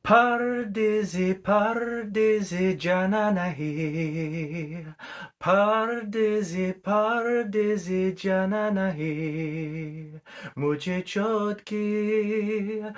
परदेसी परदेसी जाना नहीं, परदेसी परदेसी जाना नहीं, मुझे चोट की.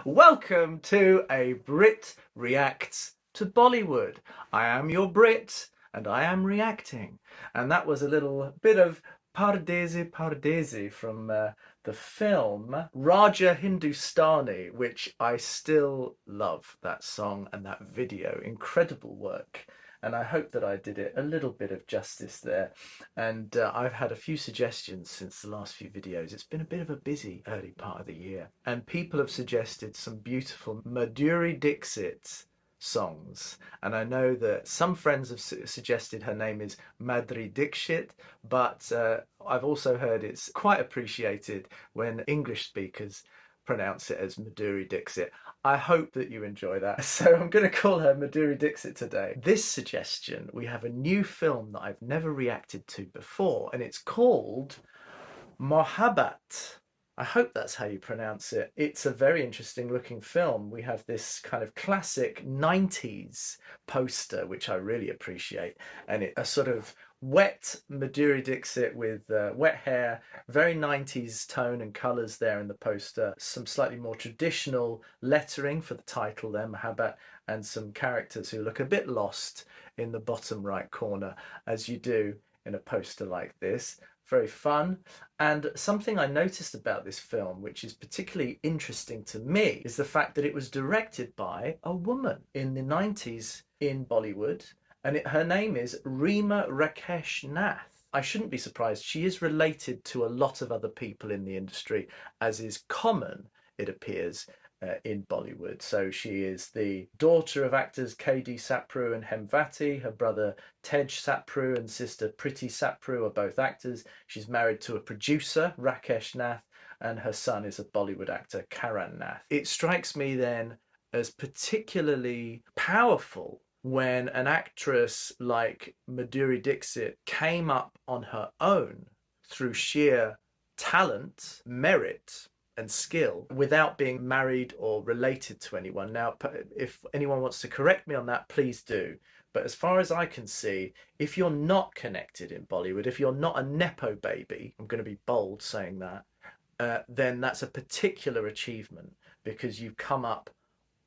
Welcome to a Brit Reacts to Bollywood. I am your Brit and I am reacting. And that was a little bit of Pardesi Pardesi from the film Raja Hindustani, which I still love, that song and that video. Incredible work. And I hope that I did it a little bit of justice there. And I've had a few suggestions since the last few videos. It's been a bit of a busy early part of the year. And people have suggested some beautiful Madhuri Dixit songs, and I know that some friends have suggested her name is MADHURI DIXIT, but I've also heard it's quite appreciated when English speakers pronounce it as Madhuri Dixit. I hope that you enjoy that. So I'm going to call her Madhuri Dixit today. This suggestion, we have a new film that I've never reacted to before, and it's called MOHABBAT. I hope that's how you pronounce it. It's a very interesting looking film. We have this kind of classic 90s poster, which I really appreciate. And a sort of wet Madhuri Dixit with wet hair, very 90s tone and colours there in the poster. Some slightly more traditional lettering for the title there, MOHABBAT, and some characters who look a bit lost in the bottom right corner, as you do in a poster like this. Very fun. And something I noticed about this film, which is particularly interesting to me, is the fact that it was directed by a woman in the 90s in Bollywood, and her name is Reema Rakesh Nath. I shouldn't be surprised. She is related to a lot of other people in the industry, as is common, it appears, in Bollywood. So she is the daughter of actors K.D. Sapru and Hemvati. Her brother Tej Sapru and sister Priti Sapru are both actors. She's married to a producer, Rakesh Nath, and her son is a Bollywood actor, Karan Nath. It strikes me then as particularly powerful when an actress like Madhuri Dixit came up on her own through sheer talent, merit, and skill without being married or related to anyone. Now, if anyone wants to correct me on that, please do. But as far as I can see, if you're not connected in Bollywood, if you're not a Nepo baby, I'm going to be bold saying that, then that's a particular achievement because you've come up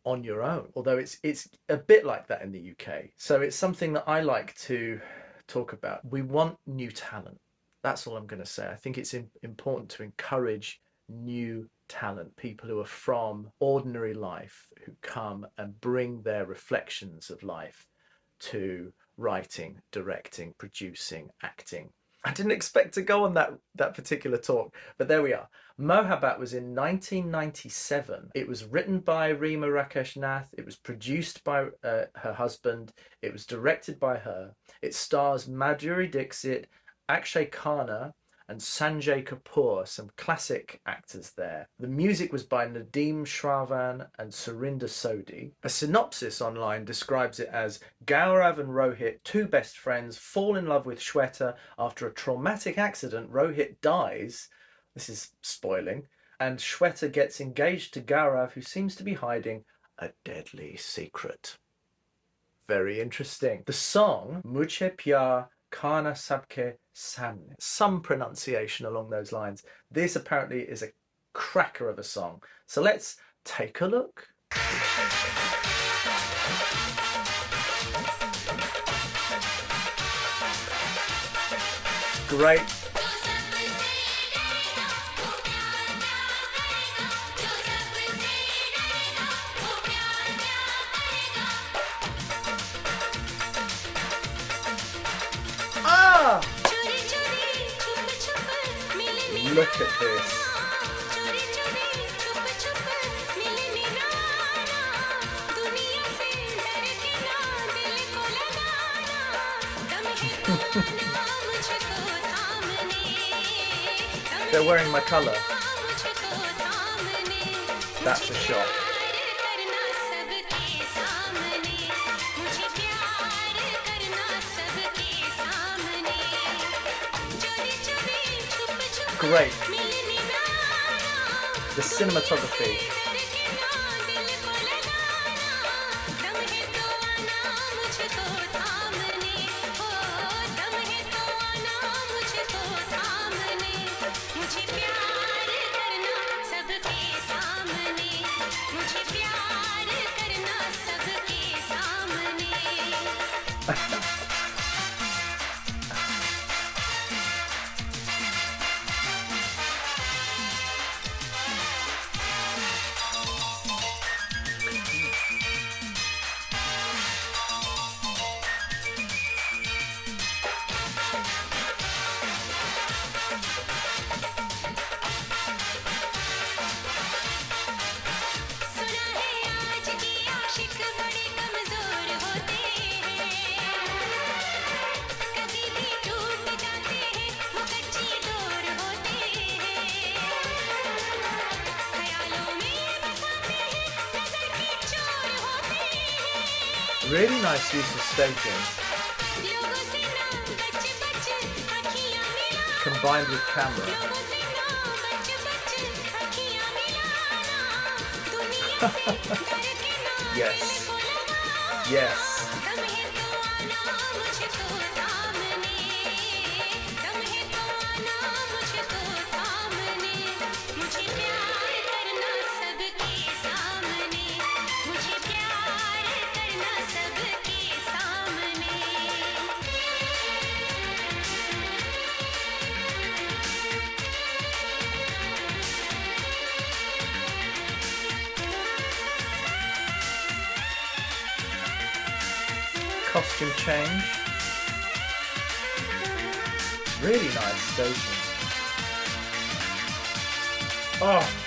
on your own. Although it's a bit like that in the UK. So it's something that I like to talk about. We want new talent. That's all I'm going to say. I think it's important to encourage new talent, people who are from ordinary life, who come and bring their reflections of life to writing, directing, producing, acting. I didn't expect to go on that particular talk, but there we are. MOHABBAT was in 1997. It was written by Reema Rakesh Nath. It was produced by her husband. It was directed by her. It stars Madhuri Dixit, Akshay Khanna, and Sanjay Kapoor, some classic actors there. The music was by Nadeem Shravan and Surinder Sodhi. A synopsis online describes it as Gaurav and Rohit, two best friends, fall in love with Shweta. After a traumatic accident, Rohit dies. This is spoiling. And Shweta gets engaged to Gaurav, who seems to be hiding a deadly secret. Very interesting. The song, MUJHE PYAR KARNA SABKE SAMNE. Some pronunciation along those lines. This apparently is a cracker of a song. So let's take a look. Great. Look at this. They're wearing my colour. That's a shot. Great. The cinematography. Really nice use of staging combined with camera. Yes. Yes. Costume change. Really nice staging. Oh.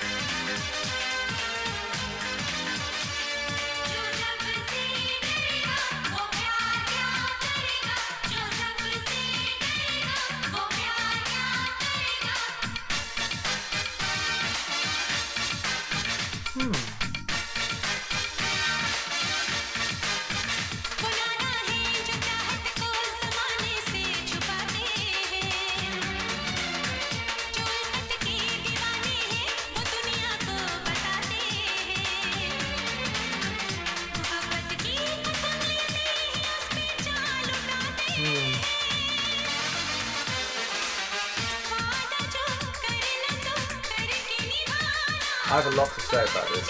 I have a lot to say about this.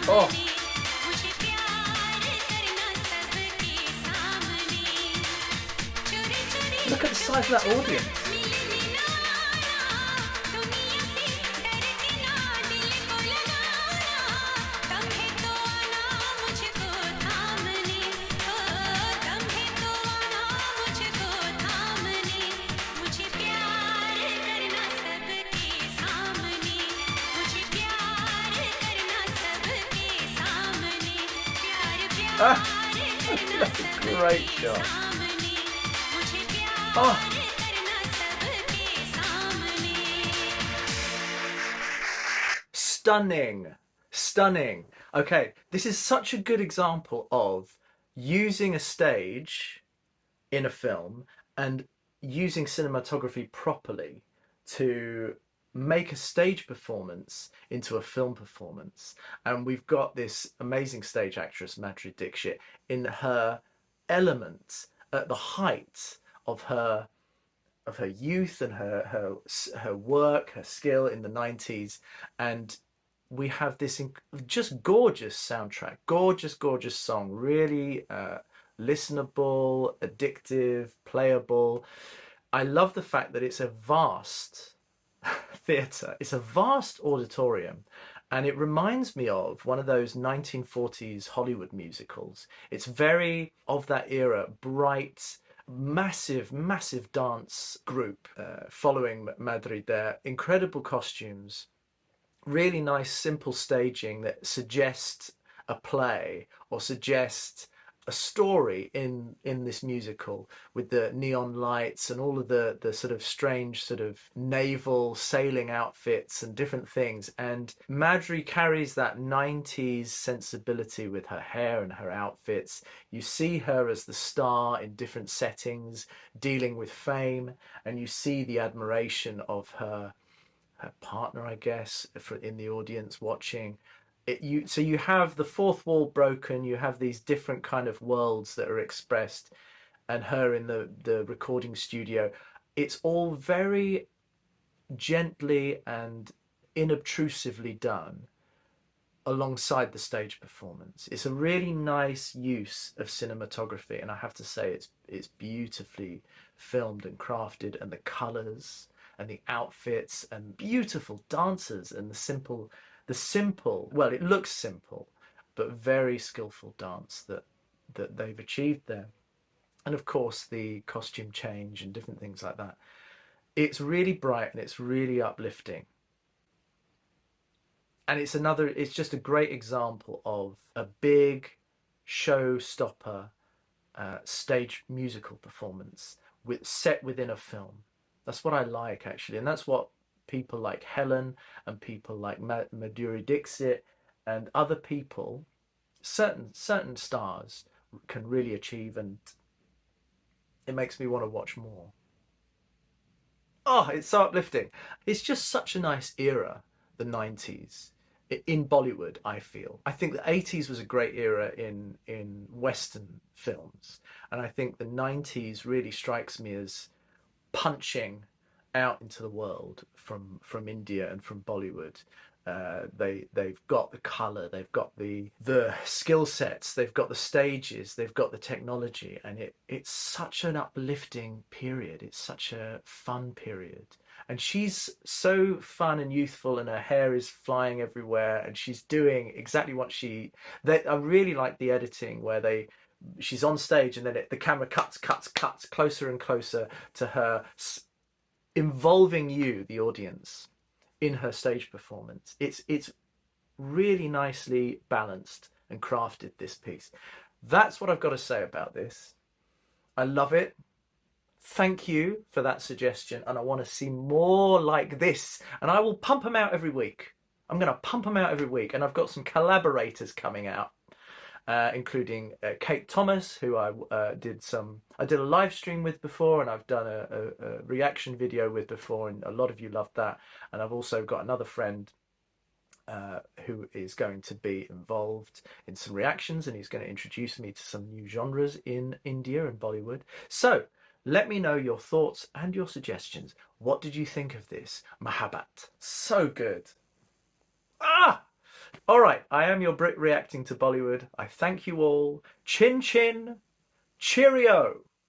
Oh. Look at the size of that audience. That's a great shot. Oh. Stunning. Stunning. Okay, this is such a good example of using a stage in a film and using cinematography properly to make a stage performance into a film performance. And we've got this amazing stage actress, Madhuri Dixit, in her element at the height of her youth and her work, her skill in the 90s. And we have this just gorgeous soundtrack, gorgeous song, really listenable, addictive, playable. I love the fact that it's a vast theatre. It's a vast auditorium, and it reminds me of one of those 1940s Hollywood musicals. It's very of that era, bright, massive dance group following Madhuri there. Incredible costumes, really nice simple staging that suggests a play or suggests a story in this musical, with the neon lights and all of the sort of strange sort of naval sailing outfits and different things. And Madhuri carries that 90s sensibility with her hair and her outfits. You see her as the star in different settings, dealing with fame, and you see the admiration of her partner, I guess, in the audience watching. So you have the fourth wall broken, you have these different kind of worlds that are expressed, and her in the recording studio. It's all very gently and inobtrusively done alongside the stage performance. It's a really nice use of cinematography, and I have to say it's beautifully filmed and crafted, and the colors and the outfits and beautiful dancers and the simple, well, it looks simple but very skillful dance that they've achieved there. And of course the costume change and different things like that. It's really bright and it's really uplifting. And it's just a great example of a big showstopper stage musical performance set within a film. That's what I like, actually, and that's what people like Helen and people like Madhuri Dixit and other people, certain stars, can really achieve, and it makes me want to watch more. Oh, it's so uplifting. It's just such a nice era, the 90s in Bollywood, I feel. I think the 80s was a great era in Western films, and I think the 90s really strikes me as punching out into the world from India and from Bollywood. They've got the color, they've got the skill sets, they've got the stages, they've got the technology, and it's such an uplifting period. It's such a fun period, and she's so fun and youthful, and her hair is flying everywhere, and she's doing exactly what I really like the editing where she's on stage, and then the camera cuts closer and closer to her, involving you, the audience, in her stage performance. It's really nicely balanced and crafted, this piece. That's what I've got to say about this. I love it. Thank you for that suggestion, and I want to see more like this, and I will pump them out every week. I'm going to pump them out every week, and I've got some collaborators coming out, including Kate Thomas, who I did a live stream with before, and I've done a reaction video with before, and a lot of you loved that. And I've also got another friend who is going to be involved in some reactions, and he's going to introduce me to some new genres in India and Bollywood. So let me know your thoughts and your suggestions. What did you think of this? MOHABBAT. So good. All right, I am your Brit reacting to Bollywood. I thank you all. Chin chin, cheerio.